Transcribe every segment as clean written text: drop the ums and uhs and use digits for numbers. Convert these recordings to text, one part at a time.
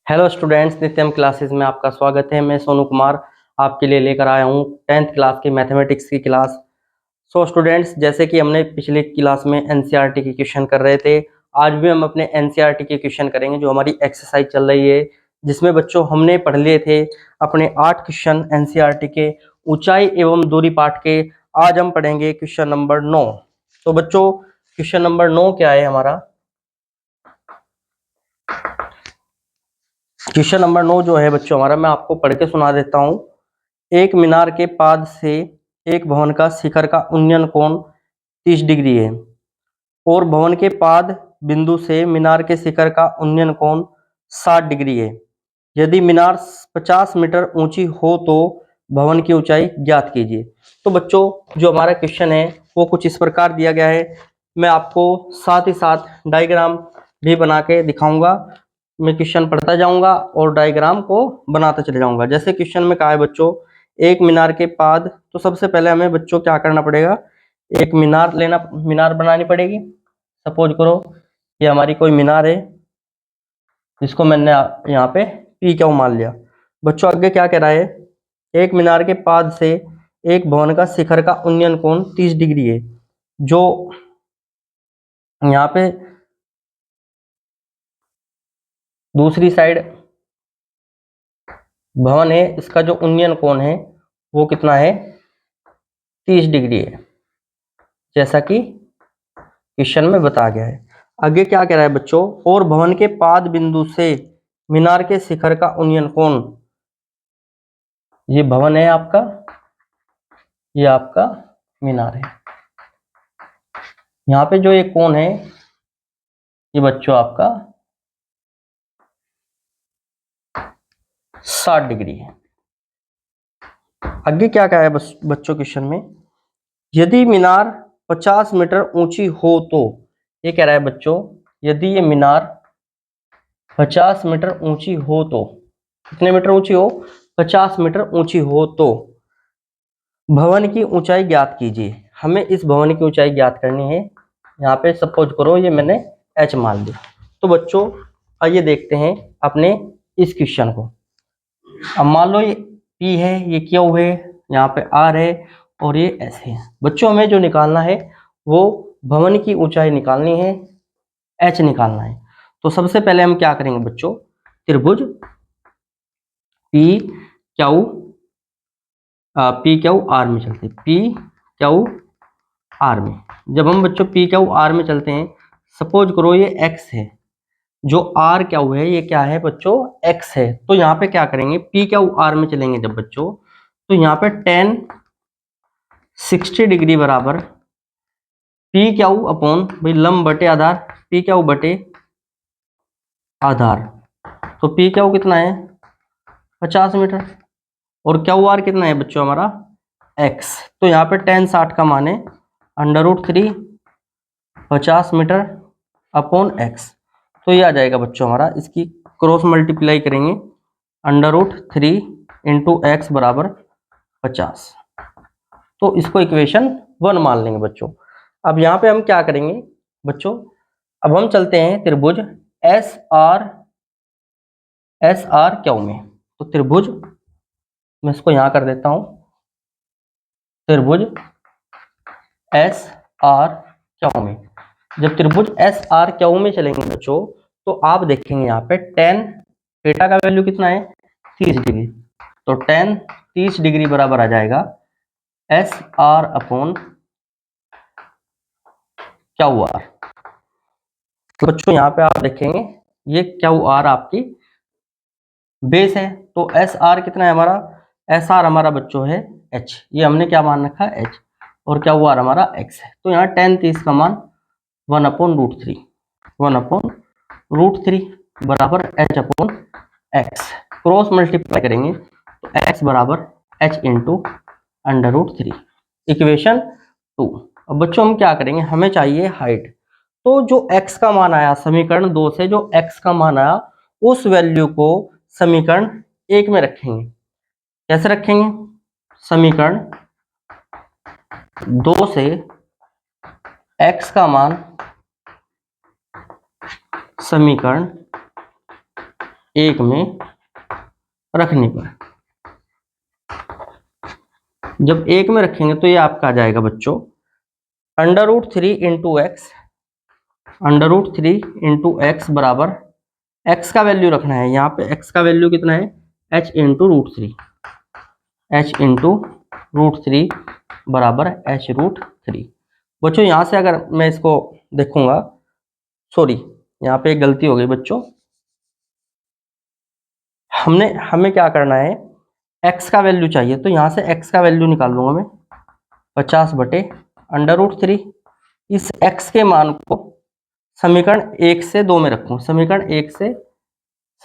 Hello students, नित्यम classes में आपका स्वागत है। मैं सोनू कुमार आपके लिए लेकर आया हूँ 10th क्लास की मैथमेटिक्स की क्लास। सो स्टूडेंट्स, जैसे कि हमने पिछली क्लास में एनसीईआरटी के क्वेश्चन कर रहे थे, आज भी हम अपने एनसीईआरटी के क्वेश्चन करेंगे जो हमारी एक्सरसाइज चल रही है, जिसमें बच्चों हमने पढ़ लिए थे अपने 8 क्वेश्चन एनसीईआरटी के ऊंचाई एवं दूरी पाठ के। आज हम पढ़ेंगे क्वेश्चन नंबर 9। तो बच्चों, क्वेश्चन नंबर 9 क्या है हमारा? क्वेश्चन नंबर 9 जो है बच्चों हमारा, मैं आपको पढ़ के सुना देता हूँ। एक मीनार के पाद से एक भवन का शिखर का उन्नयन कोण 30 डिग्री है और भवन के पाद बिंदु से मीनार के शिखर का उन्नयन कोण 60 डिग्री है। यदि मीनार 50 मीटर ऊंची हो तो भवन की ऊंचाई ज्ञात कीजिए। तो बच्चों, जो हमारा क्वेश्चन है वो कुछ इस प्रकार दिया गया है। मैं आपको साथ ही साथ डायग्राम भी बना के दिखाऊंगा। मैं क्वेश्चन पढ़ता जाऊंगा और डायग्राम को बनाता चले जाऊंगा। जैसे क्वेश्चन में कहा है बच्चों, एक मीनार के पाद, तो सबसे पहले हमें बच्चों क्या करना पड़ेगा, एक मीनार बनानी पड़ेगी। सपोज करो ये हमारी कोई मीनार है जिसको मैंने यहाँ पे पी क्यू मान लिया। बच्चों आगे क्या कह रहा है, एक मीनार के पाद से एक भवन का शिखर का उन्नयन कोण 30 डिग्री है। जो यहाँ पे दूसरी साइड भवन है, इसका जो उन्नयन कोण है वो कितना है, 30 डिग्री है, जैसा कि क्वेश्चन में बताया गया है। आगे क्या कह रहा है बच्चों, और भवन के पाद बिंदु से मीनार के शिखर का उन्नयन कोण, ये भवन है आपका, ये आपका मीनार है। यहाँ पे जो ये कोण है ये बच्चों आपका 60 डिग्री है। आगे क्या कहा है बच्चों क्वेश्चन में, यदि मीनार 50 मीटर ऊंची हो तो, ये कह रहा है बच्चों यदि ये मीनार 50 मीटर ऊंची हो तो, कितने मीटर ऊंची हो, 50 मीटर ऊंची हो तो भवन की ऊंचाई ज्ञात कीजिए। हमें इस भवन की ऊंचाई ज्ञात करनी है। यहाँ पे सपोज करो ये मैंने h मान लिया। तो बच्चों आइए देखते हैं अपने इस क्वेश्चन को। अब मान लो ये P है, ये Q है, यहाँ पे R है और ये S है। बच्चों हमें जो निकालना है वो भवन की ऊंचाई निकालनी है, h निकालना है। तो सबसे पहले हम क्या करेंगे बच्चों, त्रिभुज पी क्यू आर में चलते हैं। पी क्यू आर में जब हम बच्चों पी क्यू आर में चलते हैं, सपोज करो ये x है, जो आर क्यू है ये क्या है बच्चों, x है। तो यहाँ पे क्या करेंगे, पी क्यू आर में चलेंगे जब बच्चों, तो यहाँ पे tan 60 डिग्री बराबर पी क्यू अपॉन भाई लंब बटे आधार, पी क्यू बटे आधार। तो पी क्यू कितना है, 50 मीटर, और क्यू आर कितना है बच्चों हमारा, x। तो यहाँ पे tan 60 का मान है √3 50 मीटर अपॉन x। तो ये आ जाएगा बच्चों हमारा, इसकी क्रॉस मल्टीप्लाई करेंगे, √3 इंटू एक्स बराबर 50। तो इसको इक्वेशन 1 मान लेंगे बच्चों। अब यहाँ पे हम क्या करेंगे बच्चों, अब हम चलते हैं त्रिभुज एस आर क्यू में। तो त्रिभुज, मैं इसको यहाँ कर देता हूँ, त्रिभुज एस आर क्यू में। जब त्रिभुज एस आर क्यू में चलेंगे बच्चों, तो आप देखेंगे यहाँ पे tan थीटा का वैल्यू कितना है, 30 डिग्री। तो tan 30 डिग्री बराबर आ जाएगा S R upon Q R. तो बच्चों यहाँ पे आप देखेंगे ये क्यू आर आपकी बेस है, तो एस आर कितना है हमारा, एस आर हमारा बच्चों है h, ये हमने क्या मान रखा है h, और क्यू आर हमारा x है। तो यहाँ tan 30 का मान 1/√3 बराबर h upon x। Cross multiply करेंगे तो x बराबर h इंटू √3, इक्वेशन 2। अब बच्चों हम क्या करेंगे, हमें चाहिए हाइट। तो जो x का मान आया समीकरण 2 से, जो x का मान आया उस वैल्यू को समीकरण 1 में रखेंगे। कैसे रखेंगे, समीकरण 2 से x का मान समीकरण 1 में रखने पर, जब 1 में रखेंगे तो ये आपका आ जाएगा बच्चों √3 इंटू एक्स, √3 इंटू एक्स बराबर, x का वैल्यू रखना है यहाँ पे, x का वैल्यू कितना है h इंटू √3, h इंटू √3 बराबर h√3। बच्चों यहाँ से अगर मैं इसको देखूंगा, सॉरी यहाँ पे एक गलती हो गई बच्चों, हमें क्या करना है, x का वैल्यू चाहिए, तो यहाँ से x का वैल्यू निकाल लूंगा मैं 50/√3। इस x के मान को समीकरण 1 से 2 में रखूँ, समीकरण 1 से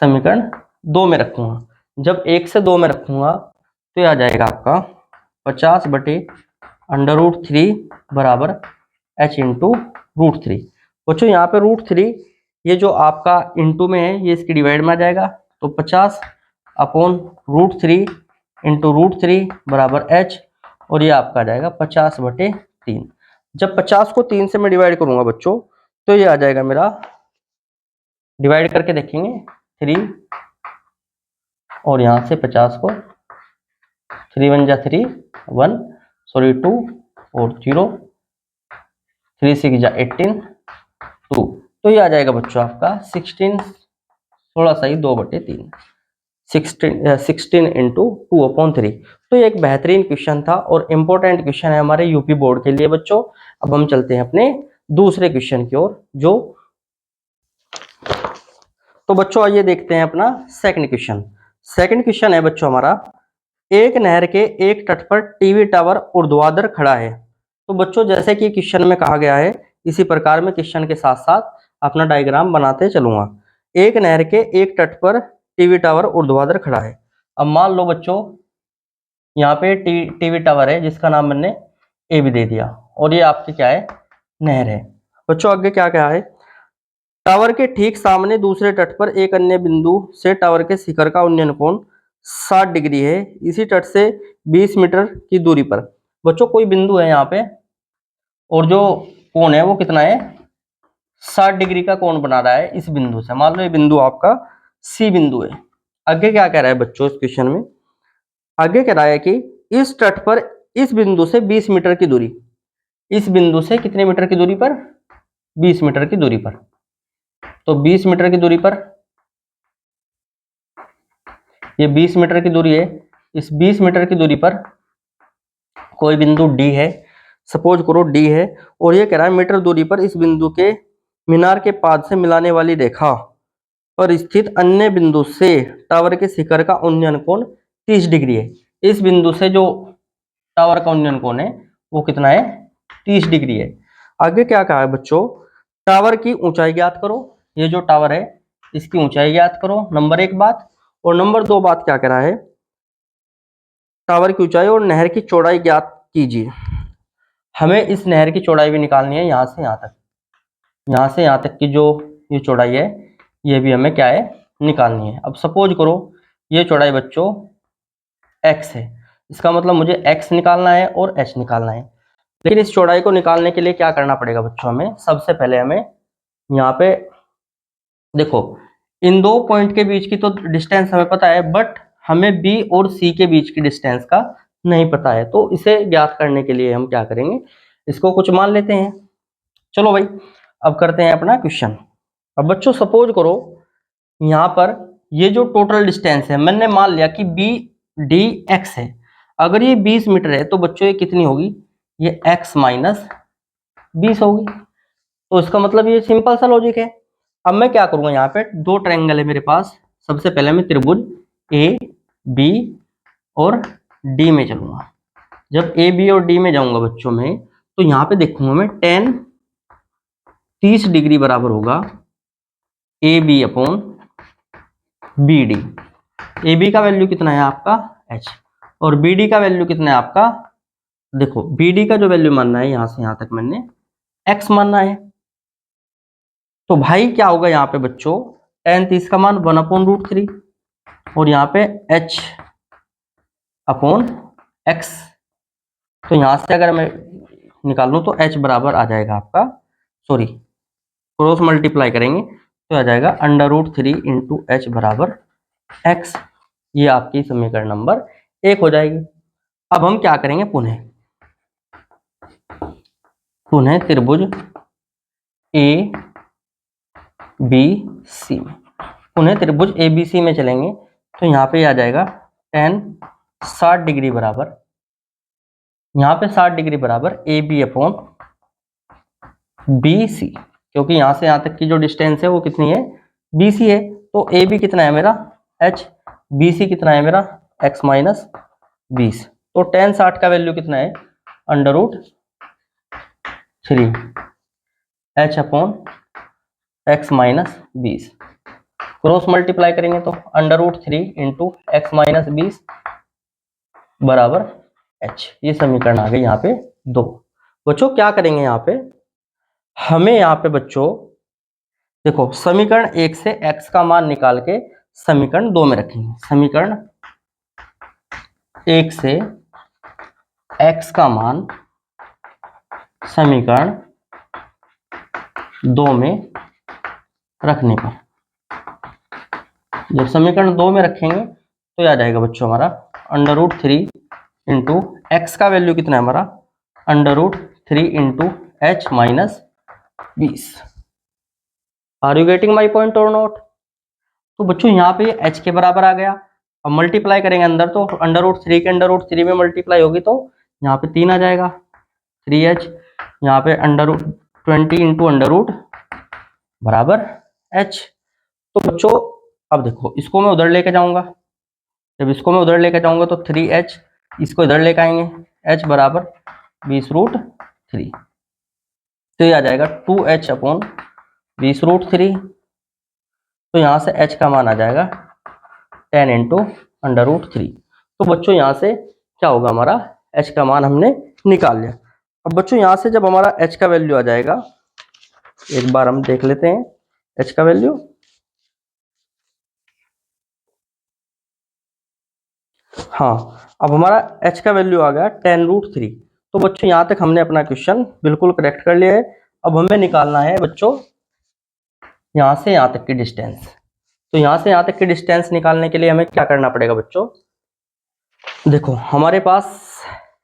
समीकरण 2 में रखूंगा। जब 1 से 2 में रखूंगा तो ये आ जाएगा आपका 50/√3 बराबर h इंटू √3। बच्चों यहाँ पे √3 ये जो आपका इंटू में है ये इसकी डिवाइड में आ जाएगा, तो 50/√3 इंटू √3 बराबर h, और ये आपका आ जाएगा 50/3। जब 50 को 3 से मैं डिवाइड करूंगा बच्चों तो ये आ जाएगा मेरा, डिवाइड करके देखेंगे 3 और यहाँ से 50 को 3 1 जा 3 1 सॉरी 2 और 0 3 6 जा 18 2, तो ये आ जाएगा बच्चों आपका 16, 16 सही 2/3, 16 इंटू 2/3। तो ये एक बेहतरीन क्वेश्चन था और इम्पोर्टेंट क्वेश्चन है हमारे यूपी बोर्ड के लिए बच्चों। अब हम चलते हैं अपने दूसरे क्वेश्चन की ओर, जो तो बच्चों आइए देखते हैं अपना सेकंड क्वेश्चन। सेकंड क्वेश्चन है बच्चों हमारा, एक नहर के एक तट पर टीवी टावर ऊर्ध्वाधर खड़ा है। तो बच्चों जैसे कि क्वेश्चन में कहा गया है इसी प्रकार में क्वेश्चन के साथ साथ अपना डायग्राम बनाते चलूंगा। एक नहर के एक तट पर टीवी टावर ऊर्ध्वाधर खड़ा है। अब मान लो बच्चों यहाँ पे टीवी टावर है जिसका नाम मैंने ए भी दे दिया, और ये आपकी क्या है, नहर है। बच्चों आगे क्या क्या है, टावर के ठीक सामने दूसरे तट पर एक अन्य बिंदु से टावर के शिखर का उन्नयन कोण 60 डिग्री है, इसी तट से 20 मीटर की दूरी पर। बच्चों कोई बिंदु है यहाँ पे और जो कोण है वो कितना है, 60 डिग्री का कोण बना रहा है इस बिंदु से। मान लो ये बिंदु आपका सी बिंदु है। आगे क्या कह रहा है बच्चों इस क्वेश्चन में, आगे कह रहा है कि इस तट पर इस बिंदु से 20 मीटर की दूरी, इस बिंदु से कितने मीटर की दूरी पर, 20 मीटर की दूरी पर। तो 20 मीटर की दूरी पर, ये 20 मीटर की दूरी है, इस 20 मीटर की दूरी पर कोई बिंदु डी है, सपोज करो डी है, और ये कह रहा है मीटर दूरी पर इस बिंदु के मीनार के पाद से मिलाने वाली रेखा पर स्थित अन्य बिंदु से टावर के शिखर का उन्नयन कोण 30 डिग्री है। इस बिंदु से जो टावर का उन्नयन कोण है वो कितना है, 30 डिग्री है। आगे क्या कहा है बच्चों, टावर की ऊंचाई ज्ञात करो। ये जो टावर है इसकी ऊंचाई ज्ञात करो, नंबर 1 बात। और नंबर 2 बात क्या कह रहा है, टावर की ऊंचाई और नहर की चौड़ाई ज्ञात कीजिए। हमें इस नहर की चौड़ाई भी निकालनी है, यहाँ से यहाँ तक, यहाँ से यहाँ तक की जो ये चौड़ाई है ये भी हमें क्या है, निकालनी है। अब सपोज करो ये चौड़ाई बच्चों x है, इसका मतलब मुझे x निकालना है और h निकालना है। लेकिन इस चौड़ाई को निकालने के लिए क्या करना पड़ेगा बच्चों, हमें सबसे पहले हमें यहाँ पे देखो इन दो पॉइंट के बीच की तो डिस्टेंस हमें पता है, बट हमें B और C के बीच की डिस्टेंस का नहीं पता है। तो इसे ज्ञात करने के लिए हम क्या करेंगे, इसको कुछ मान लेते हैं। चलो भाई अब करते हैं अपना क्वेश्चन। अब बच्चों सपोज करो यहाँ पर ये जो टोटल डिस्टेंस है मैंने मान लिया कि बी डी एक्स है। अगर ये 20 मीटर है तो बच्चों ये कितनी होगी, ये x माइनस 20 होगी। तो इसका मतलब ये सिंपल सा लॉजिक है। अब मैं क्या करूंगा, यहाँ पे दो ट्रायंगल है मेरे पास, सबसे पहले मैं त्रिभुज ए बी और डी में चलूंगा। जब ए बी और डी में जाऊंगा बच्चों में तो यहाँ पे देखूंगा मैं tan 30 डिग्री बराबर होगा A B upon B D. A B का वैल्यू कितना है आपका h, और बी डी का वैल्यू कितना है आपका, देखो बी डी का जो वैल्यू मानना है यहाँ से यहाँ तक मैंने x मानना है। तो भाई क्या होगा यहाँ पे बच्चों, tan 30 का मान 1/√3 और यहाँ पे h अपॉन x। तो यहाँ से अगर मैं निकाल लूँ तो h बराबर आ जाएगा आपका, सॉरी क्रॉस मल्टीप्लाई करेंगे तो आ जाएगा √3 इंटू एच बराबर एक्स। ये आपकी समीकरण नंबर 1 हो जाएगी। अब हम क्या करेंगे, पुनः त्रिभुज ए बी सी में, पुनः त्रिभुज ए बी सी में चलेंगे तो यहाँ पे आ जाएगा tan 60 डिग्री बराबर, यहाँ पे 60 डिग्री बराबर A B upon B C, क्योंकि यहाँ से यहाँ तक की जो डिस्टेंस है वो कितनी है, बी सी है। तो ए बी कितना है मेरा h, बी सी कितना है मेरा x माइनस 20। तो tan 60 का वैल्यू कितना है √3 h upon x minus 20। Cross multiply करेंगे तो √3 इंटू एक्स माइनस 20 बराबर h। ये समीकरण आ गई यहाँ पे 2। बच्चों क्या करेंगे यहाँ पे, हमें यहाँ पे बच्चों देखो समीकरण 1 से x का मान निकाल के समीकरण 2 में रखेंगे। समीकरण 1 से x का मान समीकरण 2 में रखने पर, जब समीकरण 2 में रखेंगे तो आ जाएगा बच्चों हमारा √3 इंटू एक्स का वैल्यू कितना है हमारा √3 into H minus 20। Are you getting my point और नॉट। तो बच्चों यहाँ पे h के बराबर आ गया। अब मल्टीप्लाई करेंगे अंदर तो √3 के √3 में मल्टीप्लाई होगी तो यहाँ पे 3 आ जाएगा 3h, यहाँ पे √20 इंटू √ बराबर h। तो बच्चों अब देखो इसको मैं उधर लेके जाऊंगा, जब इसको मैं उधर लेके जाऊंगा तो 3h, इसको इधर लेके आएंगे h बराबर 20√3, तो ये आ जाएगा 2h अपॉन 20√3। तो यहाँ से h का मान आ जाएगा 10 इंटू √3। तो बच्चों यहाँ से क्या होगा, हमारा h का मान हमने निकाल लिया। अब बच्चों यहाँ से जब हमारा h का वैल्यू आ जाएगा, एक बार हम देख लेते हैं h का वैल्यू। हाँ, अब हमारा h का वैल्यू आ गया 10√3। तो बच्चों यहाँ तक हमने अपना क्वेश्चन बिल्कुल करेक्ट कर लिया है। अब हमें निकालना है बच्चों यहाँ से यहाँ तक की डिस्टेंस। तो यहाँ से यहाँ तक की डिस्टेंस निकालने के लिए हमें क्या करना पड़ेगा बच्चों, देखो हमारे पास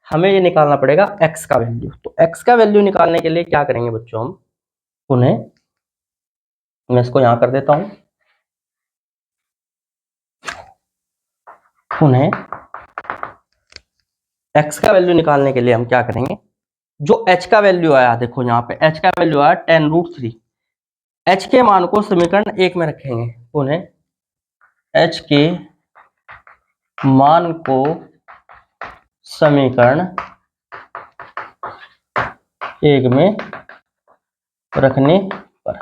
हमें ये निकालना पड़ेगा x का वैल्यू। तो x का वैल्यू निकालने के लिए क्या करेंगे बच्चों, हम पुनः मैं इसको यहाँ कर देता हूँ, पुनः x का वैल्यू निकालने के लिए हम क्या करेंगे, जो h का वैल्यू आया, देखो यहाँ पे h का वैल्यू आया 10√3, h के मान को समीकरण 1 में रखेंगे, पुनः h के मान को समीकरण 1 में रखने पर,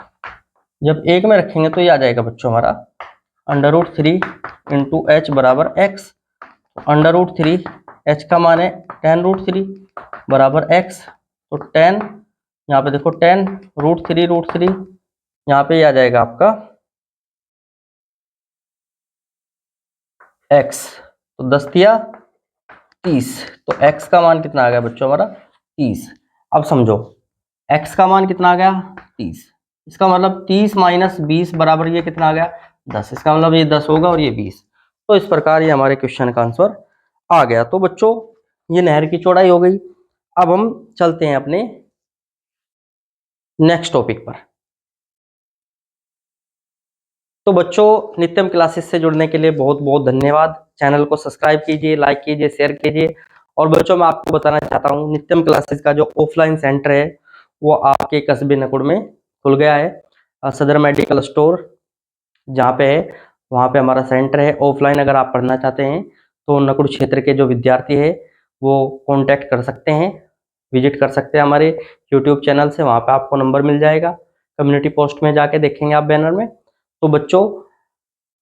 जब 1 में रखेंगे तो ये आ जाएगा बच्चों हमारा √3 इंटू एच बराबर x। √3 h का मान है 10√3 बराबर x, तो 10, यहाँ पे देखो 10√3 यहाँ पे आ जाएगा आपका x, तो 10 दिया 30, तो x का मान कितना आ गया बच्चों हमारा 30। अब समझो x का मान कितना आ गया 30, इसका मतलब 30 माइनस 20 बराबर ये कितना आ गया 10, इसका मतलब ये 10 होगा और ये 20। तो इस प्रकार ये हमारे क्वेश्चन का आंसर आ गया। तो बच्चों ये नहर की चौड़ाई हो गई। अब हम चलते हैं अपने नेक्स्ट टॉपिक पर। तो बच्चों नित्यम क्लासेस से जुड़ने के लिए बहुत बहुत धन्यवाद। चैनल को सब्सक्राइब कीजिए, लाइक कीजिए, शेयर कीजिए। और बच्चों मैं आपको बताना चाहता हूँ नित्यम क्लासेस का जो ऑफलाइन सेंटर है वो आपके कस्बे नकुड़ में खुल गया है। सदर मेडिकल स्टोर जहाँ पे है वहाँ पे हमारा सेंटर है। ऑफलाइन अगर आप पढ़ना चाहते हैं तो नकुड़ क्षेत्र के जो विद्यार्थी है वो कांटेक्ट कर सकते हैं, विजिट कर सकते हैं हमारे यूट्यूब चैनल से, वहाँ पे आपको नंबर मिल जाएगा। कम्युनिटी पोस्ट में जाके देखेंगे आप बैनर में। तो बच्चों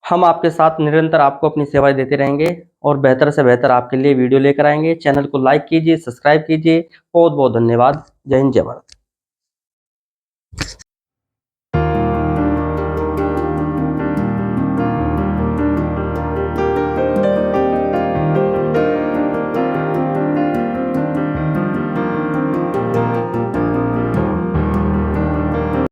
हम आपके साथ निरंतर आपको अपनी सेवाएं देते रहेंगे और बेहतर से बेहतर आपके लिए वीडियो लेकर आएंगे। चैनल को लाइक कीजिए, सब्सक्राइब कीजिए। बहुत बहुत धन्यवाद। जय हिंद, जय भारत।